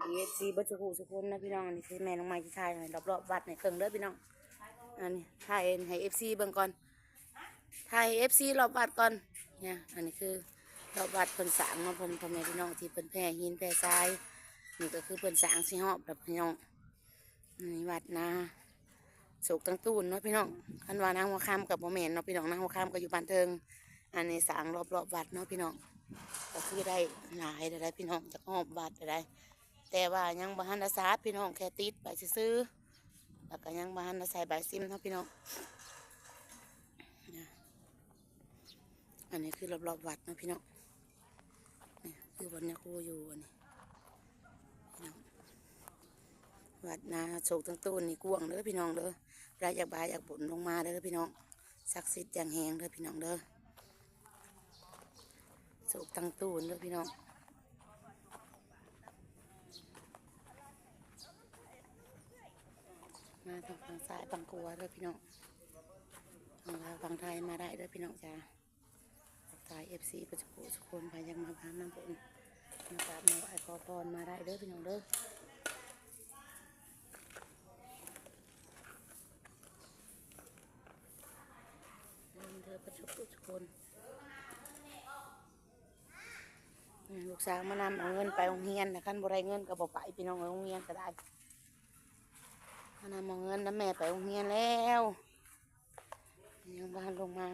ดีซีบัจุกุสุคนนะพี่น้องอันนี้คือแม่น้องไม้ที่ชายรอบวัดในเครื่องเด้อพี่น้องอันนี้ถ่ายให้FCเบิ่งก่อนถ่ายFCรอบวัดก่อนเนี่ยอันนี้คือรอบวัดเพิ่นสร้างเนาะพ่อแม่พี่น้องที่เพิ่นแผ่หินแผ่ทรายนี่ก็คือเพิ่นสร้างสิฮอบแบบพี่น้องนี่วัดนาโศกตั้งตูนเนาะพี่น้องคันว่านางหัวค่ำกับบ่แม่นเนาะพี่น้องนางหัวค่ำก็อยู่บ้านเทิงอันนี้สร้างรอบวัดเนาะพี่น้องก็คือได้หลายได้พี่น้องจากฮอบวัดได้แต่ว่ายังบ้านอาสาพี่น้องแค่ติดใบซื้อแล้วก็ยังบ้านอาศัยใบซิมเนาะพี่น้องอันนี้คือรอบวัดเนาะพี่น้องนี่คือวันนี้ครูอยู่อันนี้วัดนาโศกตั้งต้นนี่กวางเด้อพี่น้องเด้อพระอยากบายอยากบุญลงมาเด้อพี่น้องศักดิ์สิทธิ์อย่างแหงเด้อพี่น้องเด้อโศกตั้งต้นเด้อพี่น้องมาทางฝั่งซ้ายฝั่งขวาเด้อพี่น้องฝั่งลาวฝั่งไทยมาได้เด้อพี่น้องจ้าสายFCปัจจุบันทุกคนไปยังมาบ้านน้ำปุ่นมากราบมาไหว้ขอพรมาได้เด้อพี่น้องเด้อเธอปัจจุบันทุกคนลูกสาวมานำเอาเงินไปโรงเรียนนะขั้นบ่ได้เงินก็บ่ไปพี่น้องโรงเรียนก็ได้มานำเอาเงินน้ำแม่ไปโรงเรียนแล้วยังบ้านลงมา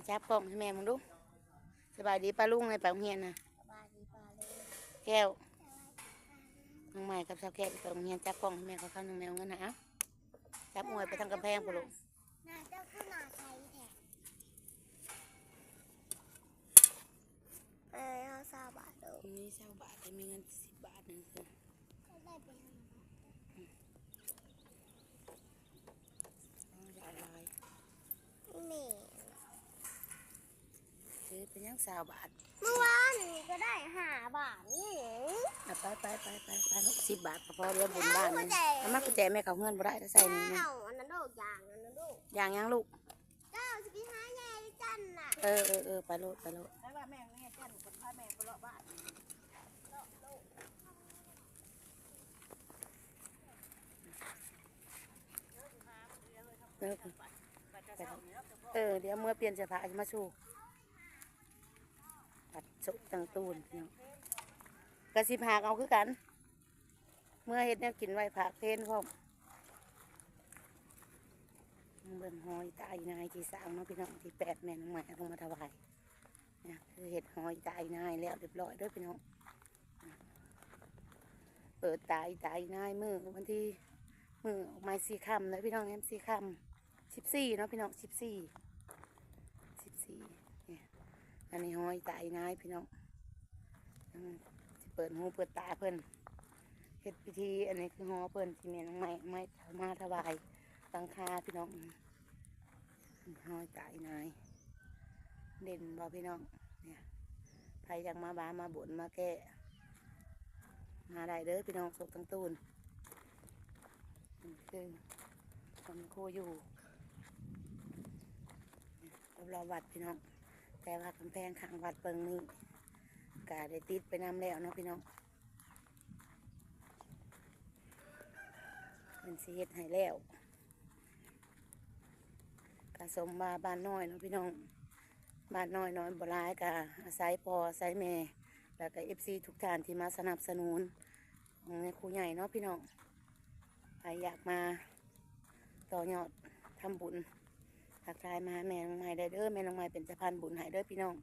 จับกล้องให้แม่มึงดูสบายดีป้าลุงในไปโรงเรียนนะสบายดีป้าลุงแก้วน้องใหม่กับสาวแก้วไปโรงเรียนจับกล้องให้แม่เขาเข้าหนึ่งแมวเงินนะจับมวยไปทางกำแพงปะลูกน่าจะขึ้นหนาใช้แท้เอา20 บาทดูมี20 บาทแต่มีเงิน10 บาทนึงคือได้ไปทำอะไรนี่ซื้อเป็นยัง20 บาทเมื่อวานนี้ก็ได้5 บาทนี่ไปลูก10 บาทพอเรียบบุญบ้านนึงเอามากุญแจแม่เขาเงินบ่ได้ถ้าใส่นี่นะอันนั้นดูอย่างอันนั้นดูอย่างยังลูกเจ้าสิไปหาแย่จันน่ะไปโลดแล้วว่าแม่จันคนพาแม่ไปเลาะบ้านเดี๋ยวเมื่อเปลี่ยนเสื้อผ้าจะมาชูปัดสุกตังตูนกระสิผากเอาคือกันเมื่อเฮ็ดเนี่ยกินไว้ผักเพนพร้อมเบิ่งหอยตายนายที่3เนาะพี่น้องที่8แม่น้องใหม่ลงมาถวายเนี่ยคือเห็ดหอยตายนายแล้วเรียบร้อยเด้อพี่น้องเปิดตายนายมือวันที่มือออกมา4 ค่ำเลยพี่น้องเนี่ย4 ค่ำ14เนาะพี่น้อง14เนี่ยอันนี้หอยตายนายพี่น้องเปิดหูเปิดตาเพิ่นเฮ็ดพิธีอันนี้คือหอเพิ่นที่แม่น้องใหม่มาถวายตังคาพี่น้องหอยตายนายเด่นบ่พี่น้องเนี่ยใครอยากมาบ้ามาบุญมาแก้มาได้เด้อพี่น้องศพตั้งตูนคือคนโคอยู่รอบวัดพี่น้องแต่ว่ากำแพงข้างวัดเปิงนี่กาได้ติดไปน้ำแล้วเนาะพี่น้องเป็นสีเฮ็ดให้แล้วกะสมมาบ้านน้อยเนาะพี่น้องบ้านน้อยบ่ร้ายกะอาศัยพ่ออาศัยแม่แล้วก็FCทุกท่านที่มาสนับสนุนของครูใหญ่เนาะพี่น้องใครอยากมาต่อยอดทำบุญทักทายมาแม่น้องไม้ได้เด้อแม่น้องไม้เป็นสะพานบุญให้เด้อพี่น้อง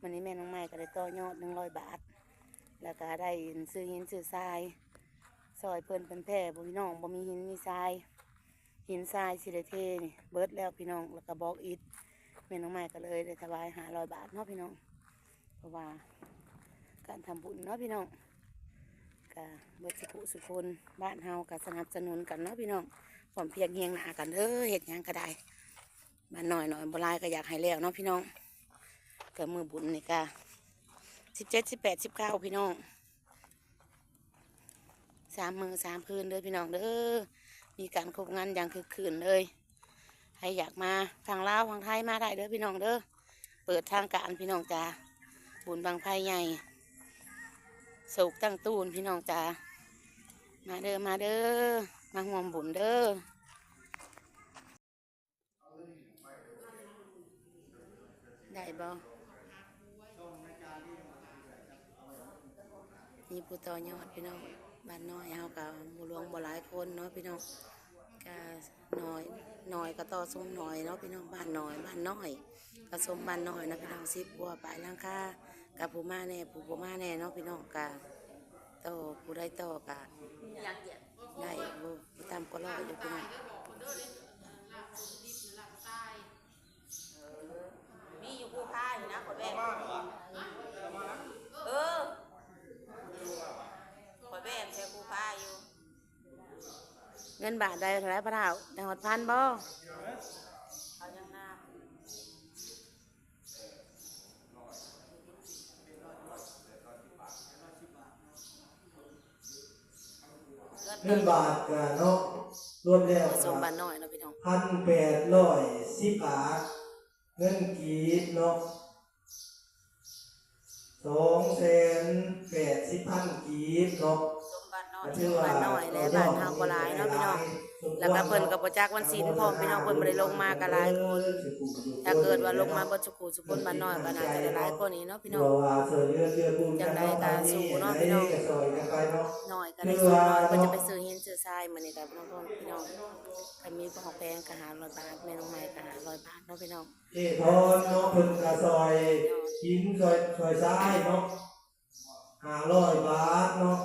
วันนี้แม่น้องไม้ก็ได้ต่อยอด100 บาทแล้วก็ได้ซื้อหินซื้อทรายซอยเพิ่นเป็นแพร่บ่พี่น้องบ่มีหินมีทรายหินทรายสิได้เทนี่เบิดแล้วพี่น้องแล้วก็บอกอิฐแม่น้องไม้ก็เลยได้ถวาย500 บาทเนาะพี่น้องเพราะว่าการทำบุญเนาะพี่น้องกะเบิดสุคนบ้านเฮาก็สนับสนุนกันเนาะพี่น้องพร้อมเพียงเฮียงหน้ากันเด้อเฮ็ดหยังก็ได้บ้านน้อยบ่หลายก็อยากให้แล้วเนาะพี่น้องก็มือบุญนี่ก็17 18 19พี่น้อง3 มื้อ 3 คืนเด้อพี่น้องเด้อมีการครบงานอย่างคึกคืนเลยใครอยากมาทางลาวทางไทยมาได้เด้อพี่น้องเด้อเปิดทางการพี่น้องจ้าบุญบังไฟใหญ่ สุกตั้งตูนพี่น้องจ้ามาเด้อมาเด้อมาห่วมบุญเด้อได้บ่นี่ผู้ต่อยอดพี่น้องบ้านน้อยเฮากับบ่หลวงบ่หลายคนเนาะพี่น้องก็น้อยก็ต่อสมน้อยเนาะพี่น้องบ้านน้อยก็สมบ้านน้อยนะพี่น้อง10กว่าปลายหลังคากับผู้มาแน่ผู้บ่มาแน่เนาะพี่น้องก็ต่อผู้ได้ต่อก็ได้บ่ตามก็รออยู่พี่น้องมีอยู่ผู้พาอยู่นะขอแบ่งขอแบ่งแค่ผู้พาอยู่เงินบาทได้เท่าไรพระเฒ่าได้หอดพันบ่เอายังน้ำ เงินบาทกันเนาะรวมแล้ว สมบัติน้อยเนาะพี่น้อง 1,810 บาทเงินกีบเนาะ280,000 กีบเนาะ สมบัติน้อยและบ้านเฮาก็หลายเนาะพี่น้องแล้วก็เพิ่นก็บ่จักวันศีลพร้อมพี่น้องเพิ่นบ่ได้ลงมาก็หลายคนถ้าเกิดว่าลงมาบ่สุขุสุคนบ้านน้อยก็น่าจะได้หลายกว่านี้เนาะพี่น้องจังได๋ก็สู้เนาะพี่น้องน้อยก็ได้สู้น้อยก็จะไปซื้อหินซื้อทรายมื้อนี้ก็พี่น้องพี่น้องก็มีของแพงก็500 บาทแม่น้องไม้ก็500 บาทเนาะพี่น้อง เจทอนเนาะเพิ่นก็ซอยหินซอยทรายเนาะ500 บาทเนาะ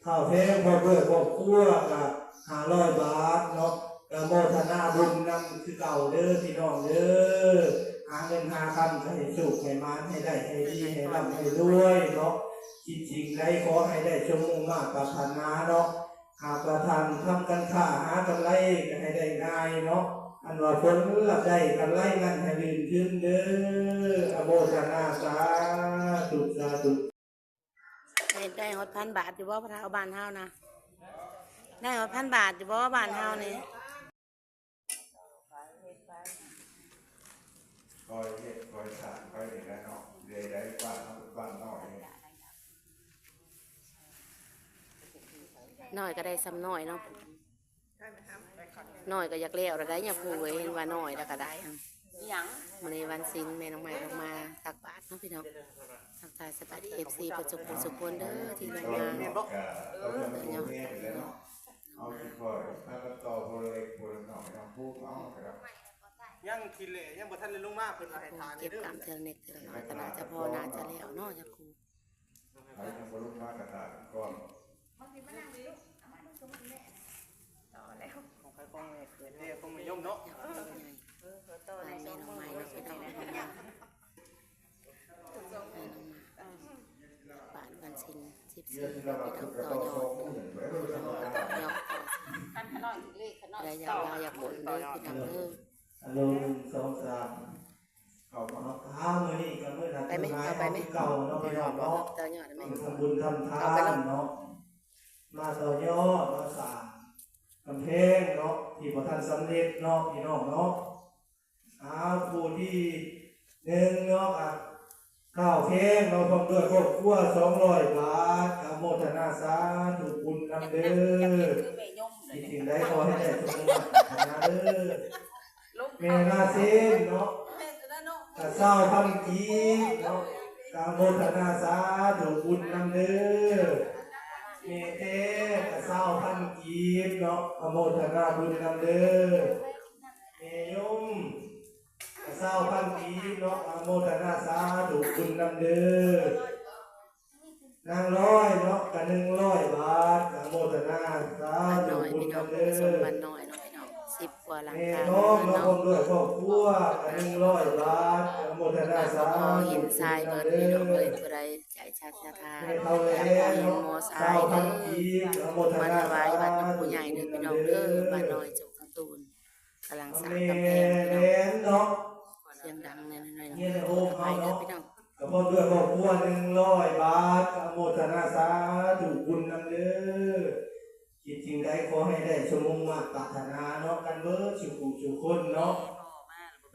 ข้าวแพงพอเบิดครอบครัวก็500 บาทเนาะก็โมทนาบุญนำคือเก่าเด้อพี่น้องเด้อหาเงินหาคำให้สุขให้มานให้ได้ให้ดีให้ร่ำให้รวยเนาะคิดสิ่งใดขอให้ได้สมมุ่งมา่ปรารถนาเนาะหากประทานทำกันค้าหากำไรก็ให้ได้ง่ายเนาะอันว่าผลลัพธ์ได้กำไรนั้นให้ลื่นขึ้นเด้ออโมทนาสาธุสาธุ ได้ฮอด1,000 บาทอยู่บ่พระเฒ่าบ้านเฮานะได้ฮอด1,000 บาทอยู่บ่บ้านเฮานี่ คอยเฮ็ดคอยสร้างคอยนี่แหละเนาะเรื่อยได้บ้านน้อยนี่ น้อยก็ได้ซ้ำน้อยเนาะน้อยก็อยากเลี้ยวแล้วได้อย่าพูดเห็นว่าน้อยแล้วก็ได้มื้อนี้วันศีลแม่น้องไม้ลงมาตักบาตรเนาะพี่น้องทักทายสวัสดี FC ประจุสุคนเด้อที่ลงมา เราจะมาดูเนี่ยไปแล้วเนาะเอาที่คอยถ้าก็ต่อโพลเล็กโพลน้อยเนาะพูดเอาครับ ยังคิดเลยยังบ่ทันเลยลงมาเพิ่นมาให้ทาน เก็บ เด้อก ำเทืองเน็กเทืองน้อยก็น่าจะพอน่าจะแล้วเนาะอย่าครู เรายังบ่ลุกมากระตาก่อน ของใครของเด้ของมันยมเนาะ อย่าครูใหญ่บ้านแม่น้องไม้เนาะพี่น้องแม่น้องมาบ้านวันศีล เดือน 14 ที่เรา พี่ คือ น้อง กระ ต่อ ต่อย อ สอ ด งหมื่นไว้ก็จะมา อะไรอยากอยากบ่นเด้อพี่น้องเด้อ อารมณ์2-3 เข้ามา เอาข้าวมื้อนี้ก็มื้อนั้น ไปไหมเอาไปไหม เก่าเนาะพี่น้องเนาะ ต่อยอดได้ไหม ทำบุญทำทานเนาะมาต่อยอดมาสร้างกำแพงเนาะที่บ่ทันสำเร็จเนาะพี่น้องเนาะผู้ที่หนึ่งเนาะข้าวแพงเราพร้อมด้วยครอบครัว200 บาทอนุโมทนาสาธุบุญนำเด้อที่สิ่งใดขอให้ได้สมหวังปรารถนาเด้อเมลาเซนเนาะกะเศร้าพันกีเนาะกะโมทนาสาธุบุญนำเด้อเมเตกะเศร้าพันกีเนาะอโมทนาบุญนำเด้อเมยมกะเศร้าพันกีเนาะอโมทนาสาธุบุญนำเด้อนางร้อยเนาะกะ100 บาทกะโมทนาสา บ้าน ธุ น้อย บุญ พี่น้อง นำเด้ สม อ บ้านน้อยเนาะพี่น้อง10 กว่าหลัง แม่ คา น้อง เรือน น้อ เนาะ งด้วยครอบครัวกัน100 บาทอนุโมทนาสา พอ ธุ เห็นทรายเบิดพี่น้องเลยผู้ใดใจชัดศรัทธา ให้เท่าแล้ อยากพอเห็น เนาะ หมอทรา เจ้าย เด้ พัน อ กีบอนุโมท มา นา ถวายวัด สา น้ำ ธุ ผู้ใหญ่เด้อพี่น้องเด้อบ้านน้อยจุกทั้งตูนกำลังสร้าง แม่ กำแพงพี่น้อง เนาะ เสียงดังแน่นอน เงี้ยโอ้ ไป เฮา เด้อ เนาะ พี่น้อง กับพ่อด้วยครอบครัว100 บาทอนุโมทนาสาธุบุญนำเด้อคิดจริงใดขอให้ได้สมมุ่งมั่นปรารถนาเนาะกันเบิดสุขคนเนาะ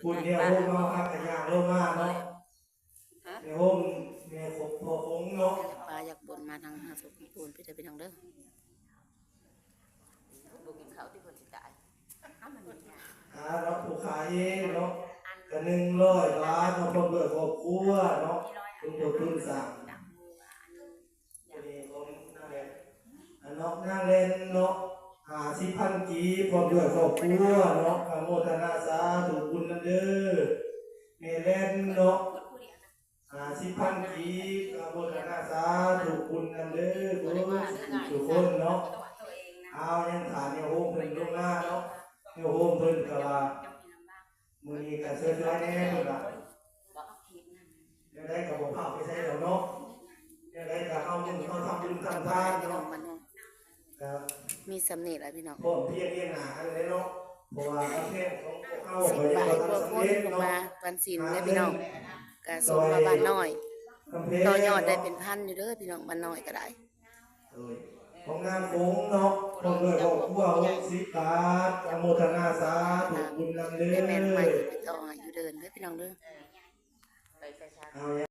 บุญเนี่ยโอ้เนาะครับกันยางโลมาเนาะในโฮม แม่ครบพอองค์เนาะ ปลาอยากบ่นมาทางหาสุขปูนไปเด้อพี่น้องเด้อ ดูกินเขาที่คนสิตายอ้ามันมียา เนาะผู้ขายเองเนาะก็100 บาทเนาะเพิ่นเบิดครอบครัวเนาะคุณตัวทุนสร้าง ดักมืออันนึง อันนี้ผมนั่งเล่นเนาะนั่งเล่นเนาะ50,000 กีบพร้อมด้วยครอบครัวเนาะอนุโมทนาสาธุบุญนำเด้อแม่เล่นเนาะ คนผู้เดียวนะ 50,000 กีบอนุโมทนาสาธุบุญนำเด้อทุกคนเนาะ ตัวเองนะ เอายังถามเนี่ยโฮมเพิ่นลงหน้าเนาะเนี่ยโฮมเพิ่นก็ว่า ยังมีลำบาก มื้อนี้ก็ช่วยๆแน่เพิ่นว่า บอกเอาคิดนั่น เดี๋ยวได้ก็บ่พาไปใช้ดอกเนาะเดี๋ยวได้ก็เอาเงินเขาทำบุญทำทาน พี่น้อ เนาะ งบ้านนอก ครับ มีสำเนียงอะไรพี่น้อง พร้อมเพียงเรียนหากันเลยเนาะเพราะว่าประเทศของพวกเขา 10 บ่ได้ บาท บ่ ก ทั ว่าน คน สำเร็จ ลง เนาะ มาวันศีลเด้อพี่น้องก็ส่งมาบ้านน้อย กำแพง ต่อยอดได้เป็นพันอยู่เด้อพี่น้องบ้านน้อยก็ได้ เอ้ยของงานโค้งเนาะพร้อมด้วยครอบครัว60 บาทอนุโมทนาสาธุบุญนำเด้ ได้แม่นใหม่ อ ไปต่ออยู่เดินเด้อพี่น้องเด้อ ไปช้า เอา